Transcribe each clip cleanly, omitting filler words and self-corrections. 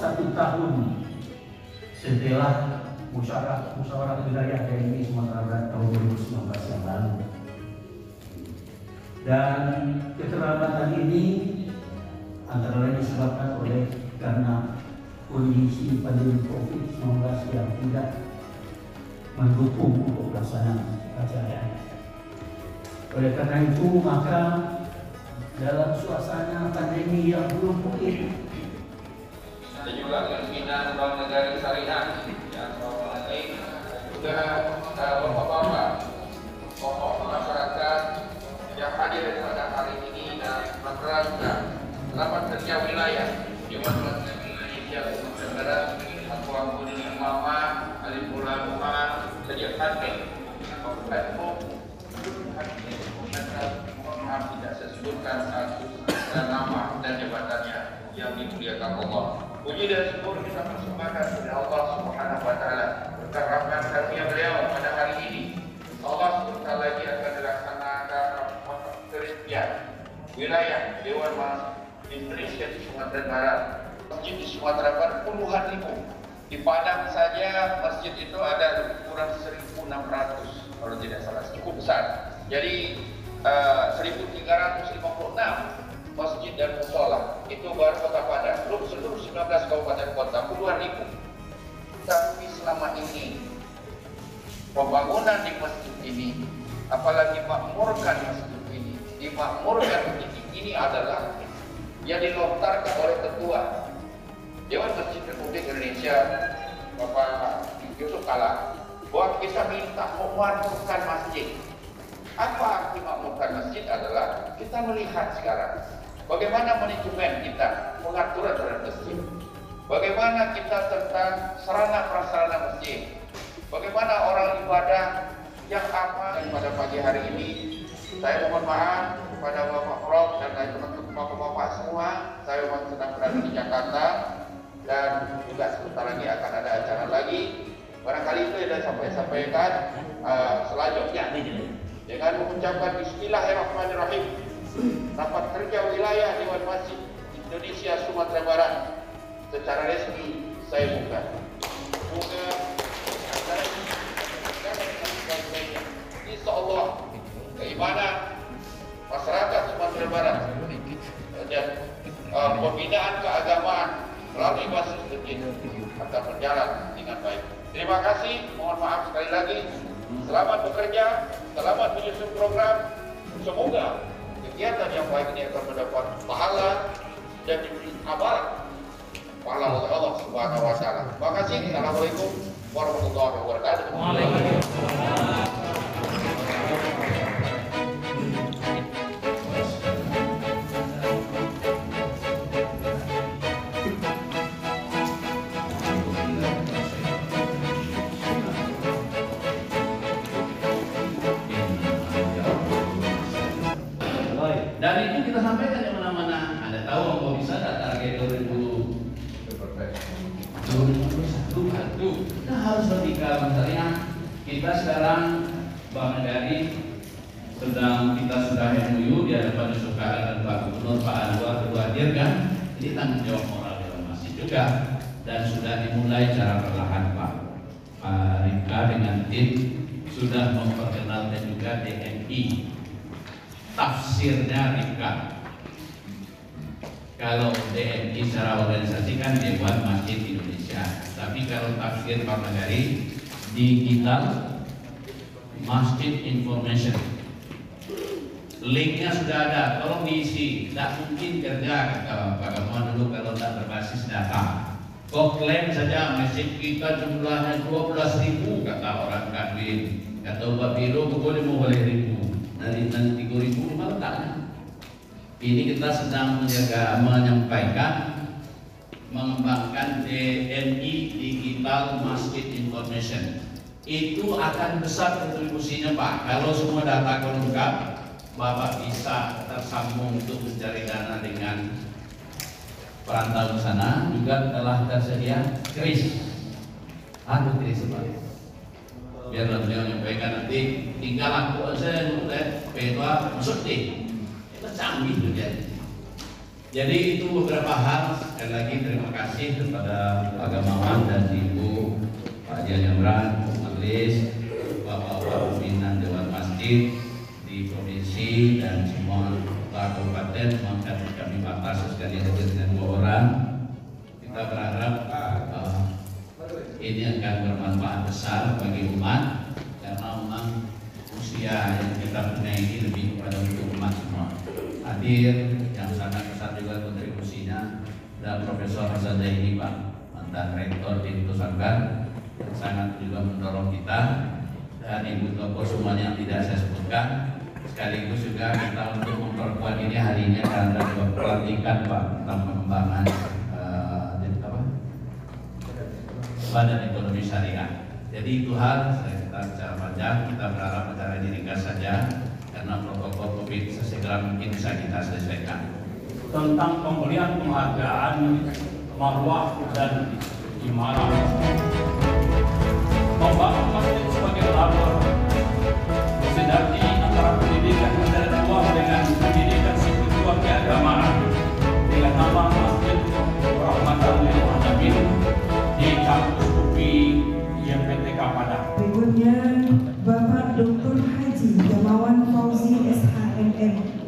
1 tahun setelah musyawarah wilayah DMI Sumatera Barat tahun 2019 yang lalu. Dan keterlambatan ini antara lain disebabkan oleh karena kondisi pandemi COVID-19 yang tidak mendukung untuk pelaksanaan acara. Oleh karena itu, maka dalam suasana pandemi yang belum pulih, ada juga pimpinan Bank Negara Syariah yang lain, juga bapak-bapak, tokoh masyarakat yang hadir pada hari ini dan rangka rapat kerja wilayah Dewan Perwakilan Indonesia Sumatera Barat, Ketua Umum Mama, Alim Ulama, Sejak Hati, tidak sebutkan nama dan jabatannya yang dimuliakan Allah. Puji dan syukur kita persembahkan kepada Allah Subhanahu wa taala berkat rahmat karunia beliau pada hari ini. Allah sebentar lagi akan dilaksanakan rapat kerja wilayah Dewan Indonesia di Sumatera Barat. Masjid di Sumatera Barat puluhan ribu. Di Padang saja masjid itu ada kurang 1.600 kalau tidak salah, cukup besar. Jadi 1.356 masjid dan musola itu baru Kota Padang, belum seluruh 19 kabupaten kota, puluhan ribu. Tapi selama ini pembangunan di masjid ini, apalagi makmurkan masjid ini, dimakmurkan masjid ini adalah yang dilontarkan oleh Ketua Dewan Masjid Republik Indonesia Bapak Yusuf Kala, bahwa kita minta memakmurkan masjid. Apa arti memakmurkan masjid adalah kita melihat sekarang bagaimana manajemen kita mengatur terhadap masjid, bagaimana kita tentang sarana prasarana masjid, bagaimana orang ibadah yang aman. Dan pada pagi hari ini saya mohon maaf kepada Bapak Prof dan teman-teman bapak-bapak semua, saya memang sedang berada di Jakarta dan juga sebentar lagi akan ada acara lagi. Barangkali itu yang saya sampaikan. Selanjutnya dengan mengucapkan Bismillahirrahmanirrahim, rapat kerja wilayah Dewan Masjid Indonesia Sumatera Barat secara resmi saya buka. Semoga acara ini insya Allah keimanan masyarakat Sumatera Barat dan pembinaan keagamaan melalui masjid akan berjalan dengan baik. Terima kasih, mohon maaf sekali lagi. Selamat bekerja, selamat menyusun program. Semoga kegiatan yang baik ini akan mendapat pahala dan diberi amalan pahala oleh Allah Subhanahu wa taala. Terima kasih. Assalamualaikum warahmatullahi wabarakatuh. Waalaikumsalam. Dan itu kita sampaikan di mana-mana. Anda tahu kalau bisa ada target 2021. Kita harus ketika misalnya kita sekarang Bank Negara kita sudah MOU di hadapan Yusuf Kala dan Pak Gubernur Pak Anwar hadir kan. Ini tanggung jawab moral Dewan Masjid juga dan sudah dimulai cara perlahan Pak Rika dengan tim sudah memperkenalkan juga DMI. Tafsirnya Rika. Kalau DMI secara organisasi kan Dewan Masjid Indonesia, tapi kalau tafsir Pak Nagari digital Masjid Information, linknya sudah ada, tolong diisi. Tidak mungkin kerja kata Pak Gamal dulu kalau tidak berbasis data. Kok klaim saja masjid kita jumlahnya 12.000 kata orang Kadwin, kata Mbak Biro pokoknya mau boleh 1.000. Dari 3.000 di mana letaknya? Ini kita sedang menyampaikan mengembangkan DNI Digital Masjid Information. Itu akan besar kontribusinya Pak. Kalau semua data lengkap, Bapak bisa tersambung untuk mencari dana dengan perantau sana. Juga telah tersedia kris. Kris Pak. Biar beliau menyampaikan nanti tinggal aku aja nulis P2 masuk deh. Itu canggih tuh dia. Jadi itu beberapa hal Sekali lagi terima kasih kepada Pak Gamawan dan Ibu Pak Janyamran, Majelis, Bapak-Bapak pimpinan Dewan Masjid di provinsi dan semua kabupaten, maka kami batas sekali hadir dengan 2 orang. Kita berharap ini akan bermanfaat besar bagi umat, karena memang usia yang kita punya ini lebih kepada untuk umat semua. Hadir yang sangat besar juga kontribusinya dan Profesor Hasan Zaini, Pak mantan Rektor di Sanggar, yang sangat juga mendorong kita, dan ibu tokoh semuanya yang tidak saya sebutkan. Sekaligus juga kita untuk memperkuat ini hari ini akan ada pelatihan Pak tentang pengembangan Badan Ekonomi Syariah. Jadi itu hal saya kita bicara panjang, kita berharap acara ini ringkas saja karena protokol COVID sesegera mungkin bisa kita selesaikan. Tentang pemberian penghargaan marwah dan imarah, membangun masjid sebagai labor sinergi antara pendidikan intelektual dengan pendidikan spiritual keagamaan dengan nama Masjid Rahmatan lil Alamin di kampus UPI YPTK Padang. Berikutnya Bapak Dr. Haji Gamawan Fauzi SHMM.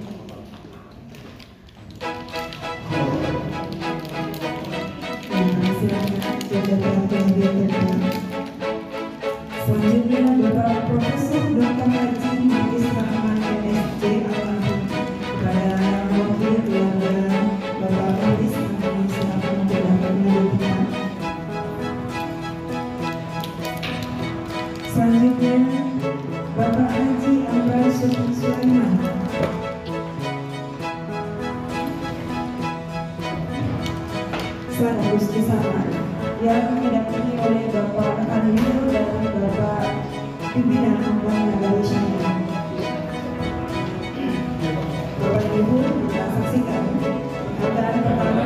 Selanjutnya Bapak Profesor Dr. Haji Magis Rahman MSc Alhamdulillah. Kepada wakil keluarga Bapak Magis kami silakan untuk menyampaikan. Selanjutnya Bapak Haji Amran Sulaiman. Sekaligus bersama yang didampingi oleh Bapak Kanwil dan Bapak Pimpinan Ambang Nagari Syariah. Bapak Ibu, kita saksikan pernyataan pertama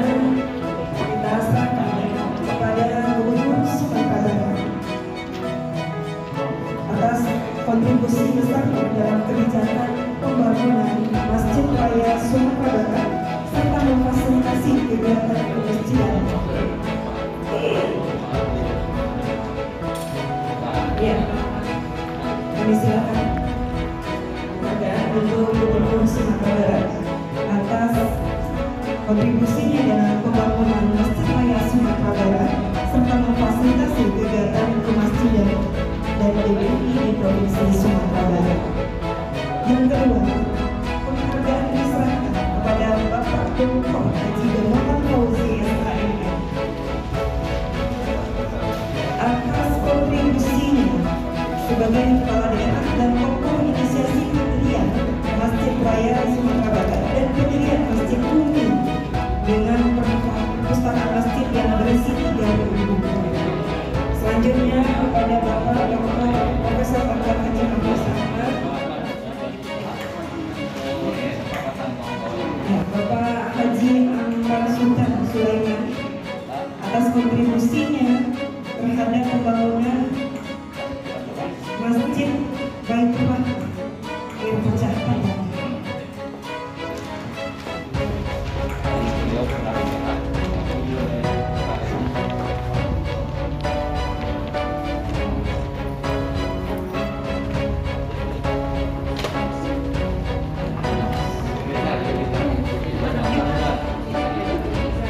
kita serahkan kepada Gubernur Sumatera Barat atas kontribusi besarnya dalam kebijakan pembangunan Masjid Raya Sumatera Barat serta memfasilitasi kegiatan kemasjidan. Ya, kami silakan kepada untuk Gubernur Sumatera Barat atas kontribusinya dalam pembangunan Masjid Raya Sumatera Barat serta memfasilitasi kegiatan kemasjidan dan DPI di Provinsi Sumatera Barat. Yang kedua, penghargaan diserahkan kepada Bapak Dr. Haji Gamawan Fauzi SHMM atas kontribusinya sebagai kepala daerah dan tokoh inisiasi pendirian Masjid Raya Sumatera Barat dan pendirian Masjid Umi dengan perpustakaan masjid yang berisi 3.000 buku. Selanjutnya kepada Bapak Dr. Profesor Dr. Haji Magis Rahman, Bapak Haji Amran Sulaiman atas kontribusinya terhadap pembangunan Masjid Baitur Rahman Irfajah Padang.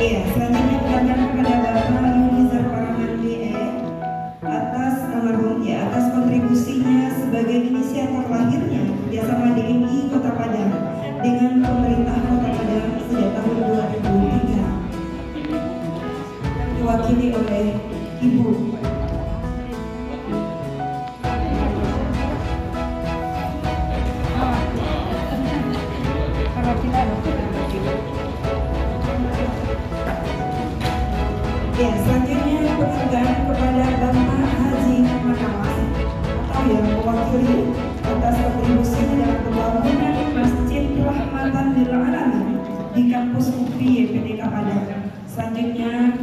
Iya, selanjutnya penghargaan kepada Bapak Yunizar Paraman DE atas kontribusinya sebagai inisiator lahirnya kerjasama DMI Kota Padang dengan pemerintah Kota Padang sejak tahun 2003. Diwakili oleh Ibu Ya, selanjutnya penghargaan kepada Bapak Haji Makawas atau yang mewakili atas kontribusinya dalam pembangunan Masjid Rahmatan lil Alamin di kampus UPI YPTK Padang. Selanjutnya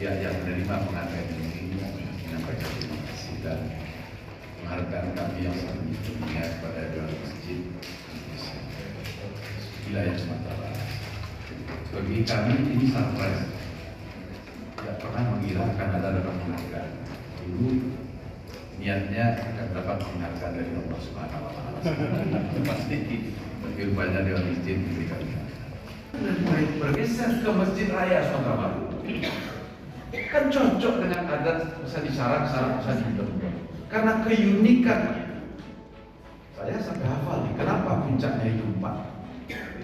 pihak yang menerima penghargaan ini menyampaikan terima kasih dan penghargaan kami yang sangat diingat kepada Dewan Masjid wilayah Sumatera Barat. Bagi kami ini surprise, tidak pernah mengira akan ada penghargaan. Dulu niatnya akan dapat penghargaan dari Allah Subhanahu wa Ta'ala. Pasti bagi rupanya Dewan Masjid diberikan. Bergeser ke Masjid Raya Sumatera Barat. Kan cocok dengan adat usaha disyarat-syarat usaha dibentuk. Karena keunikan, saya sampai hafal nih, kenapa puncaknya itu 4?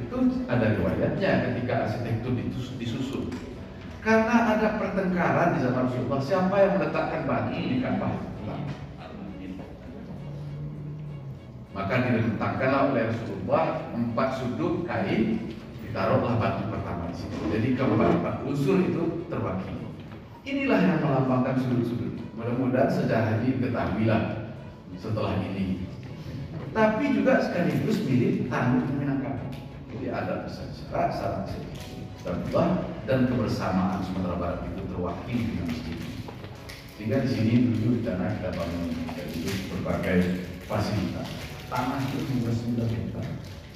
Itu ada riwayatnya ketika arsitektur disusun. Karena ada pertengkaran di zaman Rasulullah, siapa yang meletakkan batu di Ka'bah? Maka diletakkanlah oleh Rasulullah 4 sudut kain, ditaruhlah batu pertama di situ. Jadi keempat unsur itu terbagi. Inilah yang melambangkan sudut-sudut. Mudah-mudahan sejarah ini ketahuilah setelah ini. Tapi juga sekaligus mirip tanduk Minangkabau. Jadi ada pesan syarat, syarat stabilitas dan kebersamaan Sumatera Barat itu terwakili di masjid. Sehingga di sini dulu di tanah kita bangun berbagai fasilitas. Tanah itu juga sudah kita.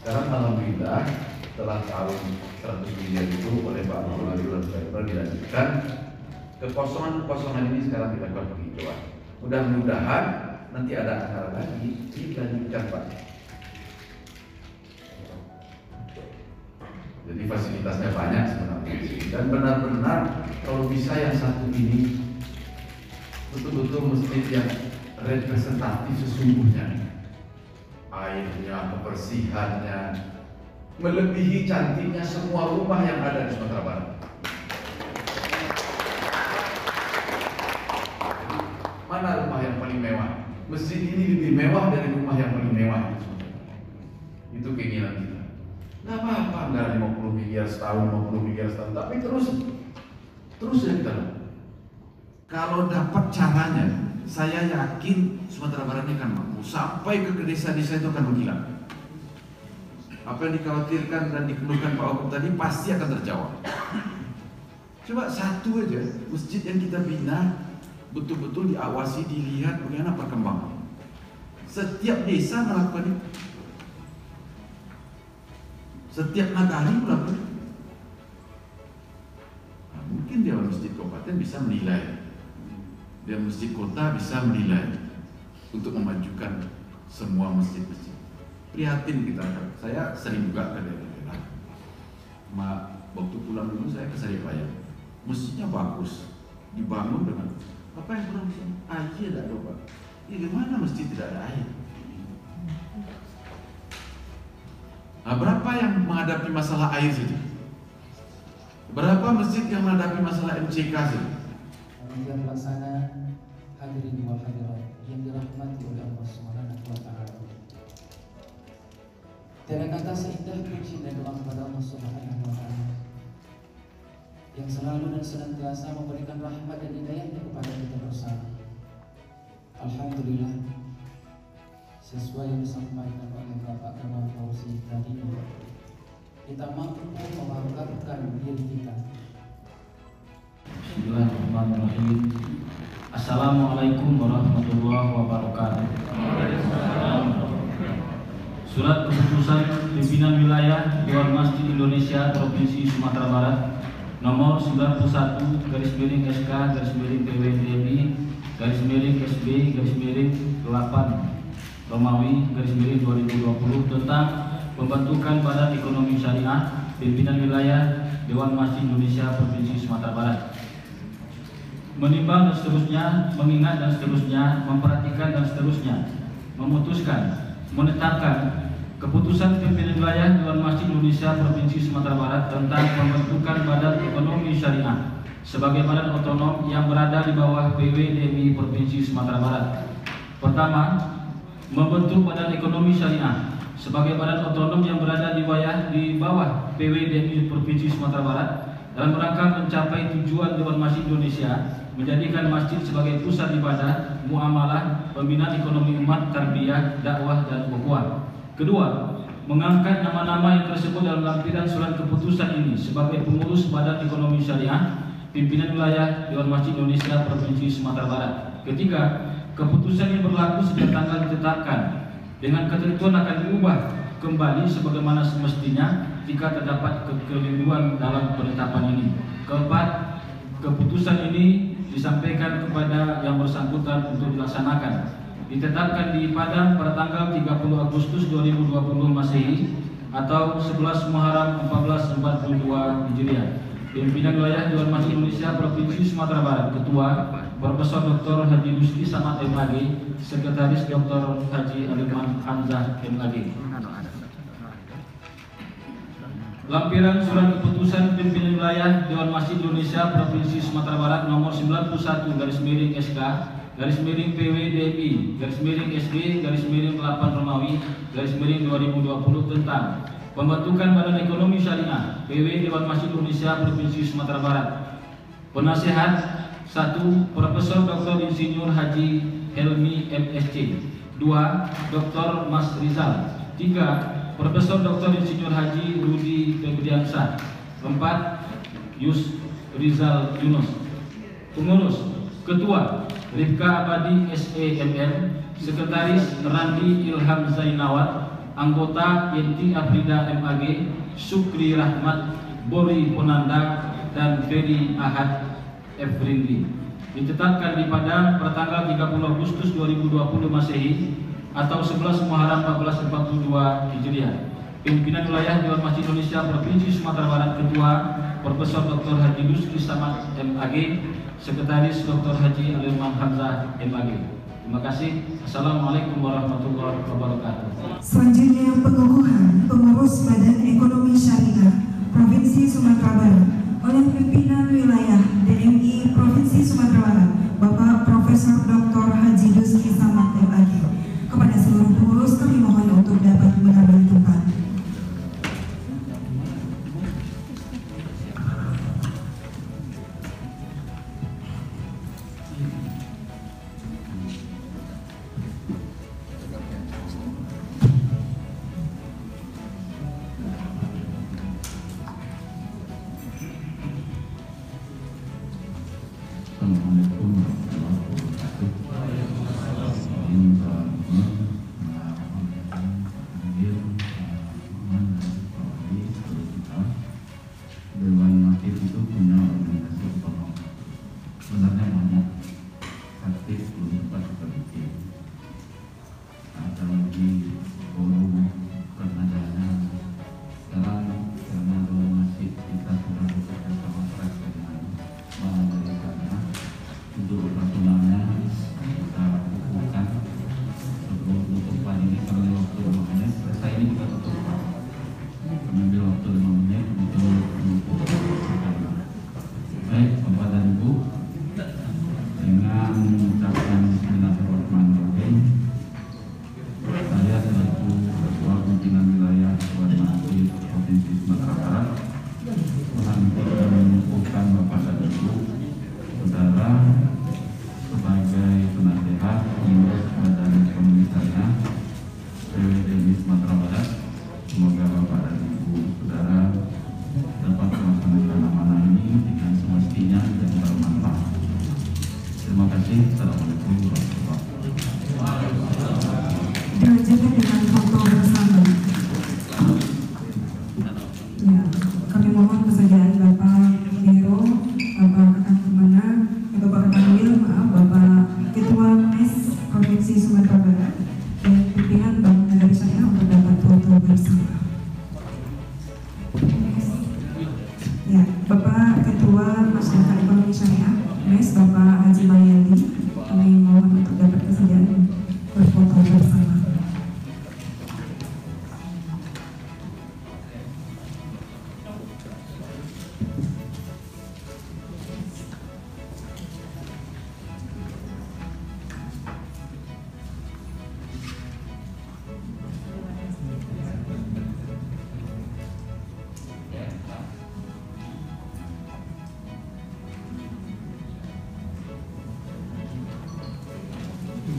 Sekarang alhamdulillah setelah tahun 100 miliar itu oleh Pak Muhammad dilanjutkan. Kekosongan ini sekarang dilakukan penghijauan. Mudah-mudahan nanti ada acara lagi dilanjutkan Pak. Jadi fasilitasnya banyak sebenarnya. Dan benar-benar kalau bisa yang satu ini betul-betul masjid yang representatif sesungguhnya. Airnya, kebersihannya melebihi cantiknya semua rumah yang ada di Sumatera Barat. Mana rumah yang paling mewah? Masjid ini lebih mewah dari rumah yang paling mewah. Itu keinginan kita. Nggak apa-apa, anggaran 50 miliar setahun, 50 miliar setahun, tapi terus ya kita. Kalau dapat caranya, saya yakin Sumatera Barat ini akan mampu. Sampai ke desa-desa itu akan menghilang. Apa yang dikhawatirkan dan dikeluhkan Pak Wagub tadi pasti akan terjawab. Coba satu aja masjid yang kita bina betul-betul diawasi, dilihat bagaimana perkembangan. Setiap desa melakukan itu. Setiap nagari melakukan itu. Nah, mungkin Dewan Masjid Kabupaten bisa menilai, Dewan Masjid Kota bisa menilai untuk memajukan semua masjid-masjid. Prihatin kita, saya sering juga ke daerah. Waktu pulang dulu saya ke Saripaya, masjidnya bagus, dibangun dengan apa yang kurang bisa? Air tidak ada Pak. Ya gimana masjid tidak ada air? Nah, berapa yang menghadapi masalah air saja? Berapa masjid yang menghadapi masalah MCK saja? Yang pelaksana hadirin wal hadirat yang dirahmati oleh Allah Subhanahu wa Ta'ala. Tiada kata seindah puji dan doa kepada Allah Subhanahu wa Ta'ala yang selalu dan senantiasa memberikan rahmat dan hidayahnya kepada kita bersama. Alhamdulillah, sesuai yang disampaikan oleh Bapak Kamal Fauzi tadi, kita mampu mewakafkan diri kita. Bismillahirrahmanirrahim. Assalamualaikum warahmatullahi wabarakatuh. Surat keputusan pimpinan wilayah Dewan Masjid Indonesia Provinsi Sumatera Barat nomor 91/PWDMI/SB/8 Romawi /2020 tentang pembentukan Badan Ekonomi Syariah pimpinan wilayah Dewan Masjid Indonesia Provinsi Sumatera Barat. Menimbang dan seterusnya, mengingat dan seterusnya, memperhatikan dan seterusnya, memutuskan, menetapkan keputusan pimpinan wilayah Dewan Masjid Indonesia Provinsi Sumatera Barat tentang pembentukan Badan Ekonomi Syariah sebagai badan otonom yang berada di bawah PWDMI Provinsi Sumatera Barat. Pertama, membentuk Badan Ekonomi Syariah sebagai badan otonom yang berada di bawah PWDMI Provinsi Sumatera Barat dalam rangka mencapai tujuan Dewan Masjid Indonesia menjadikan masjid sebagai pusat ibadah, muamalah, pembinaan ekonomi umat, tarbiyah, dakwah, dan ukhuwah. Kedua, mengangkat nama-nama yang tersebut dalam lampiran surat keputusan ini sebagai pengurus Badan Ekonomi Syariah pimpinan wilayah Dewan Masjid Indonesia Provinsi Sumatera Barat. Ketiga, keputusan yang berlaku sejak tanggal ditetapkan dengan ketentuan akan diubah kembali sebagaimana semestinya jika terdapat kekeliruan dalam penetapan ini. Keempat, keputusan ini disampaikan kepada yang bersangkutan untuk dilaksanakan. Ditetapkan di Padang pada tanggal 30 Agustus 2020 Masehi atau 11 Muharram 1442 Hijriah. Pimpinan wilayah Dewan Masjid Indonesia Provinsi Sumatera Barat, Ketua Profesor Dr. Haji Lutfi Samad MAG, Sekretaris Dr. Haji Aliman Hamzah MAG. Lampiran surat keputusan pimpinan wilayah Dewan Masjid Indonesia Provinsi Sumatera Barat nomor 91/SK PWDMI SD 8 Romawi 2020 tentang pembentukan Badan Ekonomi Syariah PW Dewan Masjid Indonesia Provinsi Sumatera Barat. Penasehat 1. Profesor Dr. Insinyur Haji Helmi MSc. 2. Dr. Mas Rizal. 3. Profesor Dr. Insinyur Haji Rudi Febriansah. 4. Yus Rizal Yunus. Pengurus Ketua Rifka Abadi SEML. Sekretaris Randi Ilham Zainawat. Anggota Yenti Afrida MAG, Sukri Rahmat, Bori Ponanda, dan Ferry Ahad Efrindi. Ditetapkan di Padang pada tanggal 30 Agustus 2020 Masehi atau 11 Muharram 1442 Hijriah. Pimpinan wilayah Dewan Masjid Indonesia Provinsi Sumatera Barat, Ketua Profesor Dr. Haji Lutfi Samad MAG, Sekretaris Dr. Haji Aliman Hamzah MAG. Terima kasih. Assalamualaikum warahmatullahi wabarakatuh. Selanjutnya pengukuhan pengurus Badan Ekonomi Syariah Provinsi Sumatera Barat oleh pimpinan wilayah DMI Provinsi Sumatera Barat, Bapak Profesor Dr. Haji Lutfi Samad MAG. Kepada seluruh pengurus kami mohon untuk dapat mengambil tempat.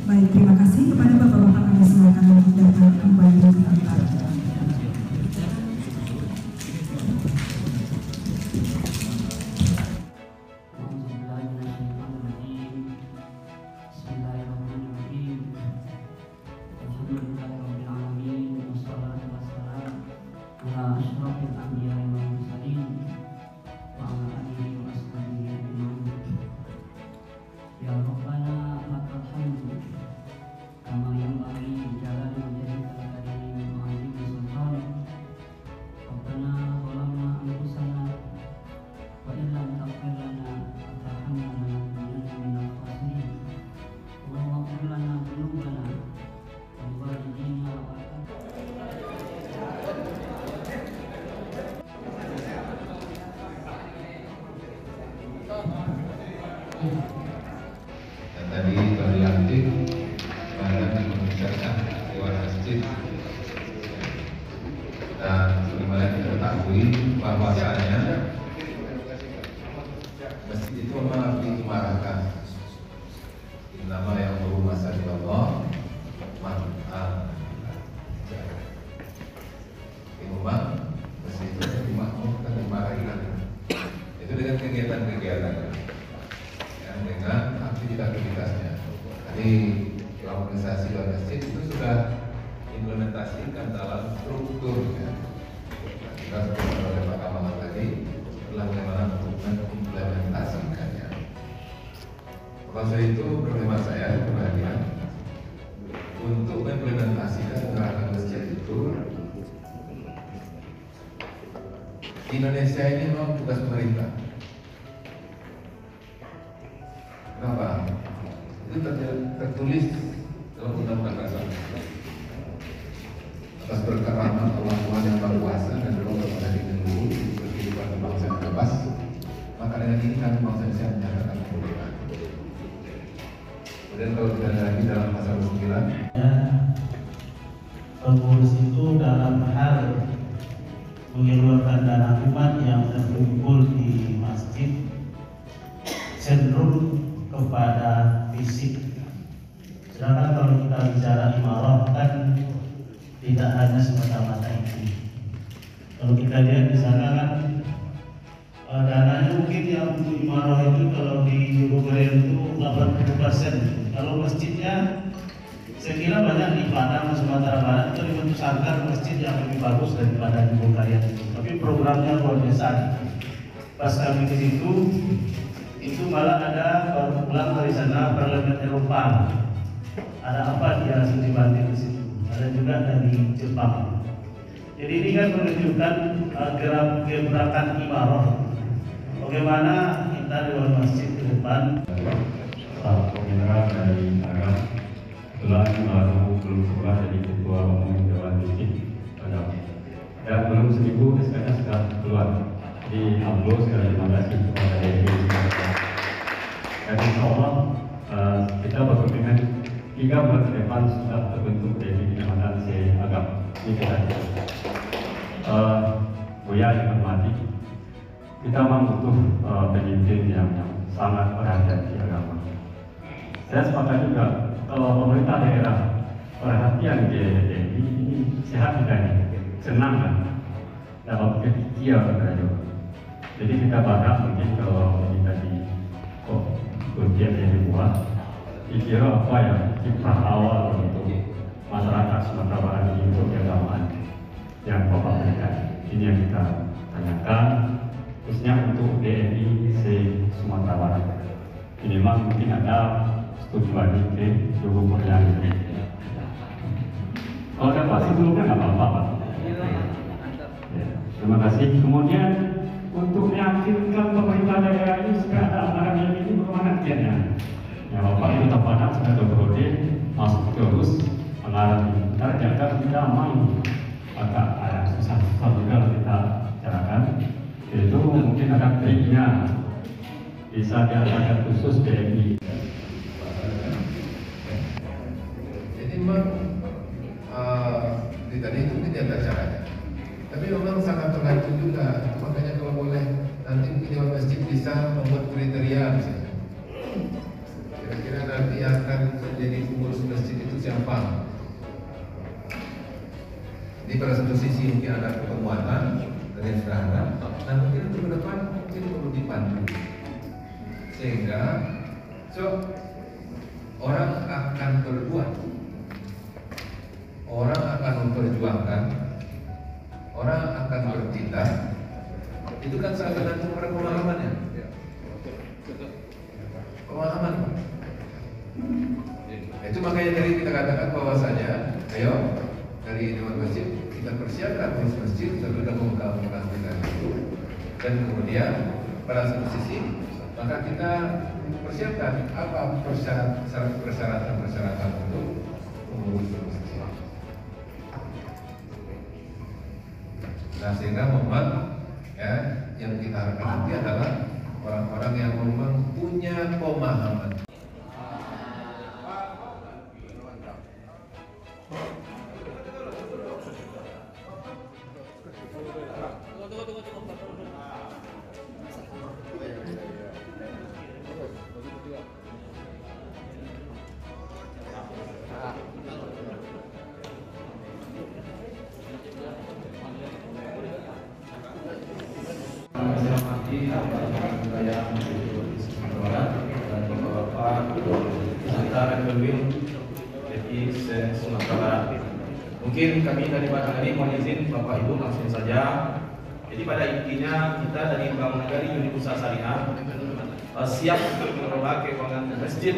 Baik, terima kasih kepada Bapak-Bapak, kami silakan untuk datang kembali ke tempat. ketahui bahwasanya masjid itu memang harus diimarahkan. Nama yang berumasa di Allah, memang masjid itu dimakmurkan, dimarahkan. Itu dengan kegiatan-kegiatan, yang dengan aktivitas-aktivitasnya. Jadi organisasi masjid itu sudah implementasikan dalam strukturnya. Kita seperti oleh Pak Kamal tadi, adalah bagaimana untuk mengimplementasikannya. Maka itu problema saya kebahagiaan untuk mengimplementasikan gerakan masjid itu. Di Indonesia ini memang tugas pemerintah. Kenapa? Itu tertulis dalam Undang-Undang Dasar. Atas berkat rahmat Allah Tuhan yang Maha Kuasa dan doa kepada kita dulu kehidupan bangsa yang bebas, maka dengan ini kami bangsa Indonesia menyatakan kemerdekaan. Kemudian kalau kita lagi dalam pasal 9, pengurus itu dalam hal mengeluarkan dana umat yang terkumpul di masjid cenderung kepada fisik. Sedangkan kalau kita bicara imarah kan tidak hanya semata-mata itu. Kalau kita lihat di sana kan dananya mungkin yang untuk imarah itu kalau di Jogogorian itu 80%. Kalau masjidnya saya kira banyak di Padang, Sumatera Barat itu dibentuk sangkar masjid yang lebih bagus daripada di Jogogorian itu. Tapi programnya luar biasa. Pas kami ke situ, itu malah ada baru pulang dari sana parlemen Eropa. Ada apa dia langsung dibantu di situ. Ada juga dari Jepang. Jadi ini kan menunjukkan gerakan imarah. Bagaimana kita di luar masjid ke depan. Pak General dari Agam, kebetulan belum sekolah jadi ketua umum Dewan Masjid Agam. Dan belum seminggu SK-nya sudah keluar. Jadi alhamdulillah sekali terima kasih kepada DPI. Dan insya Allah kita berkomitmen 3 bulan ke depan sudah terbentuk DPI di Kecamatan Agam. Ini kita Buya yang hormati, kita memang butuh pemimpin yang sangat perhatian di agama. Saya sepakat juga kalau pemerintah daerah perhatian di DPI ini sehat tidak, senang kan, dapat kepikiran juga. Jadi kita berharap mungkin kalau ini tadi kuntian yang dibuat, dikira apa ya kiprah awal untuk masyarakat Sumatera Barat ini untuk keagamaan yang Bapak berikan. Ini yang kita tanyakan, khususnya untuk DNI Sumatera Barat. Ini memang mungkin ada tujuan ke Jogogorian ini. Kalau ada Pak sebelumnya nggak apa-apa Pak. Ya, terima kasih. Kemudian untuk meyakinkan pemerintah daerah ini supaya ada anggaran yang ini bagaimana kiannya? Ya Bapak itu terpandang sudah berprodi masuk terus anggaran ini. Karena jangan kita main agak ada susah juga kita bicarakan. Itu mungkin ada triknya bisa diadakan khusus DMI. memang tadi itu tidak caranya. Tapi memang sangat tergantung juga. Makanya kalau boleh nanti Dewan Masjid bisa membuat kriteria misalnya. Kira-kira nanti akan menjadi pengurus masjid itu siapa? Di pada satu sisi mungkin ada penguatan dari yang sudah ada, dan mungkin untuk ke depan mungkin perlu dipandu sehingga orang akan berbuat, orang akan memperjuangkan, orang akan bertindak. Itu kan sangat tergantung pada pemahamannya. Pemahaman. Itu makanya tadi kita katakan bahwasanya, ayo dari Dewan Masjid kita persiapkan pengurus masjid, kita bergabung ke kita itu, dan kemudian pada satu sisi maka kita persiapkan apa persyaratan untuk mengurus masjid. Nah sehingga memang ya yang kita harapkan nanti adalah orang-orang yang memang punya pemahaman. hormati Bapak Wilayah Sumatera Barat dan Bapak-bapak peserta Rekwil jadi Sumatera Barat. Mungkin kami dari Badan ini mohon izin Bapak Ibu langsung saja. Jadi pada intinya kita dari Bank Nagari Unit Usaha Syariah siap untuk mengelola keuangan masjid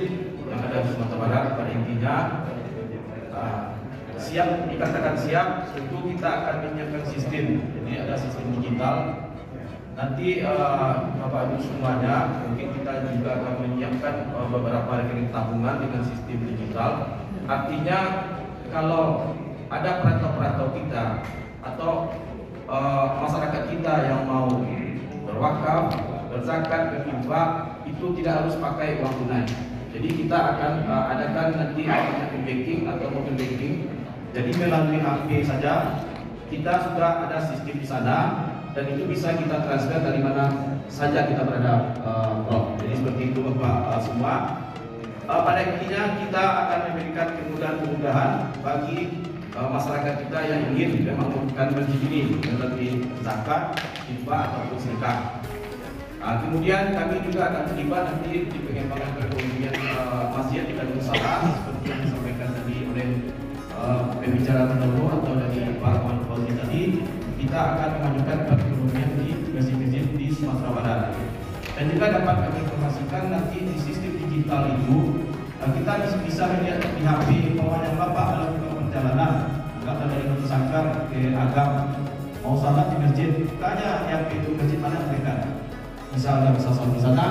yang ada di Sumatera Barat. Pada intinya siap, dikatakan siap, tentu kita akan menyiapkan sistem. Jadi ada sistem digital. Nanti Bapak Ibu semuanya, mungkin kita juga akan menyiapkan beberapa rekening tabungan dengan sistem digital. Artinya kalau ada perantau-perantau kita atau masyarakat kita yang mau berwakaf, berzakat, berinfak, itu tidak harus pakai uang tunai. Jadi kita akan adakan nanti akun banking atau mobile banking. Jadi melalui HP saja kita sudah ada sistem di sana dan itu bisa kita transfer dari mana saja kita berada. Jadi seperti itu Bapak semua. Pada intinya kita akan memberikan kemudahan-kemudahan bagi masyarakat kita yang ingin memang melakukan masjid ini melalui zakat, infak ataupun sedekah. Kemudian kami juga akan terlibat nanti di pengembangan perekonomian masjid dan usaha seperti yang disampaikan tadi oleh pembicara terdahulu atau dari Pak Muhammad Fauzi tadi. Kita akan memajukan perekonomian di masjid-masjid di Sumatera Barat. Dan juga dapat kami informasikan nanti di sistem digital itu kita bisa melihat di HP bahwa Bapak melakukan perjalanan kata dari Kota Sangkar ke Agam mau salat di masjid, tanya yang itu masjid mana mereka. Bisa salat di sana,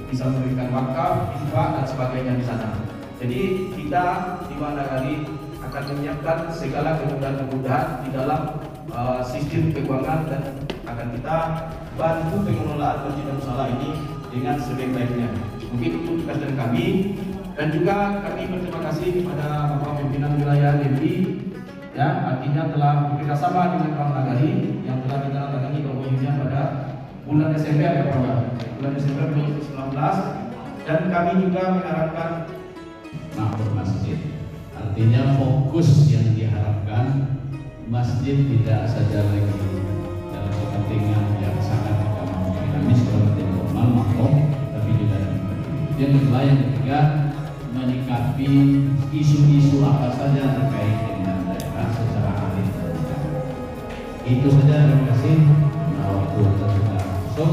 bisa memberikan wakaf, infak dan sebagainya di sana. Jadi kita di Bank Nagari akan menyiapkan segala kemudahan-kemudahan di dalam sistem keuangan dan akan kita bantu pengelolaan masjid dan musala ini dengan sebaik-baiknya. Mungkin itu tugas dari kami. Dan juga kami berterima kasih kepada Bapak Pimpinan Wilayah DPI, ya, artinya telah bekerjasama dengan Bank Nagari yang telah ditandatangani MOU-nya pada bulan Desember ya Pak, bulan Desember 2019. Dan kami juga mengharapkan makmur masjid, artinya fokus yang diharapkan masjid tidak saja lagi dalam kepentingan yang sangat dinamis seperti normal makmur, tapi juga yang kedua, yang ketiga menyikapi isu-isu apa saja terkait dengan daerah secara alih. Itu saja, terima kasih. Waktu kita sudah masuk.